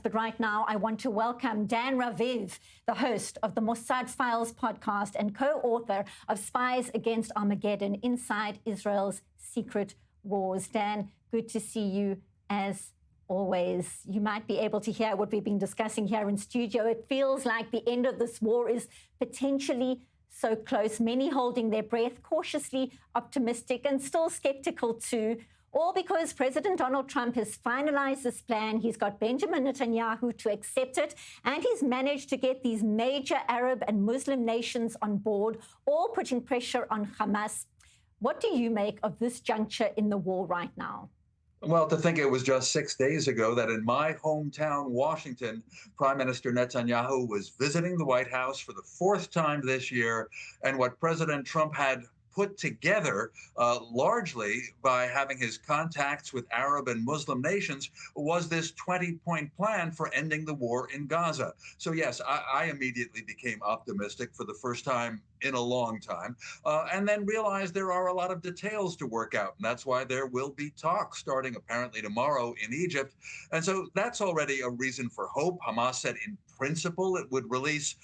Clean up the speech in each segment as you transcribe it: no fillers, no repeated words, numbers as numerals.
But right now, I want to welcome Dan Raviv, the host of the Mossad Files podcast and co-author of Spies Against Armageddon, Inside Israel's Secret Wars. Dan, good to see you as always. You might be able to hear what we've been discussing here in studio. It feels like the end of this war is potentially so close, many holding their breath, cautiously optimistic and still skeptical too. All because President Donald Trump has finalized this plan. He's got Benjamin Netanyahu to accept it, and he's managed to get these major Arab and Muslim nations on board, all putting pressure on Hamas. What do you make of this juncture in the war right now? Well, to think it was just 6 days ago that in my hometown, Washington, Prime Minister Netanyahu was visiting the White House for the fourth time this year, and what President Trump had put together largely by having his contacts with Arab and Muslim nations was this 20-point plan for ending the war in Gaza. So yes, I immediately became optimistic for the first time in a long time, and then realized there are a lot of details to work out. And that's why there will be talks starting apparently tomorrow in Egypt. And so that's already a reason for hope. Hamas said in principle it would release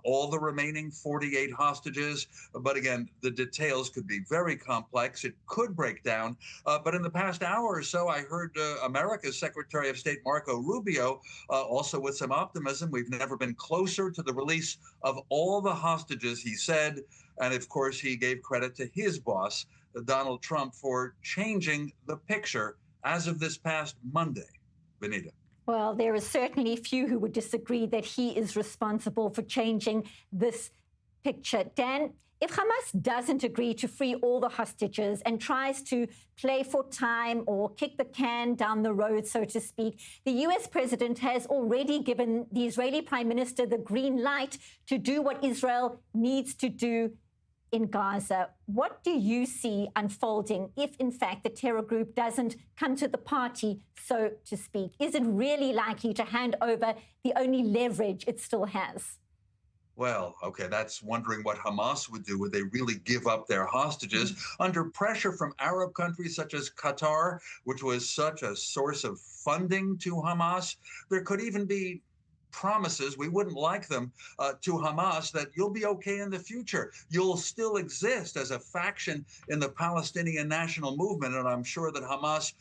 all the remaining 48 hostages. But again, the details could be very complex. It could break down. But in the past hour or so, I heard America's Secretary of State Marco Rubio also with some optimism. We've never been closer to the release of all the hostages, he said. And of course, he gave credit to his boss, Donald Trump, for changing the picture as of this past Monday. Benita. Well, there are certainly few who would disagree that he is responsible for changing this picture. Dan, if Hamas doesn't agree to free all the hostages and tries to play for time or kick the can down the road, so to speak, the U.S. president has already given the Israeli prime minister the green light to do what Israel needs to do in Gaza. What do you see unfolding if, in fact, the terror group doesn't come to the party, so to speak? Is it really likely to hand over the only leverage it still has? Well, okay, that's wondering what Hamas would do. Would they really give up their hostages under pressure from Arab countries such as Qatar, which was such a source of funding to Hamas? There could even be promises, we wouldn't like them, to Hamas that you'll be okay in the future. You'll still exist as a faction in the Palestinian national movement, and I'm sure that Hamas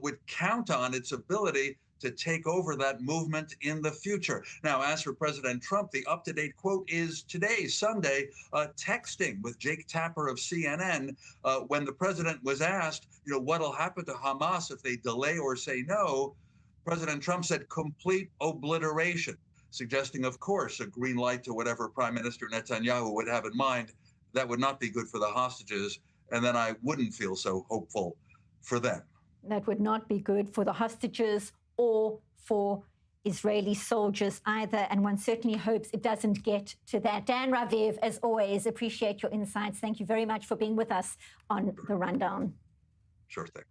would count on its ability to take over that movement in the future. Now, as for President Trump, the up-to-date quote is today, Sunday, texting with Jake Tapper of CNN when the president was asked, what'll happen to Hamas if they delay or say no. President Trump said complete obliteration, suggesting, of course, a green light to whatever Prime Minister Netanyahu would have in mind. That would not be good for the hostages, and then I wouldn't feel so hopeful for them. That would not be good for the hostages or for Israeli soldiers either, and one certainly hopes it doesn't get to that. Dan Raviv, as always, appreciate your insights. Thank you very much for being with us on The Rundown. Sure thing.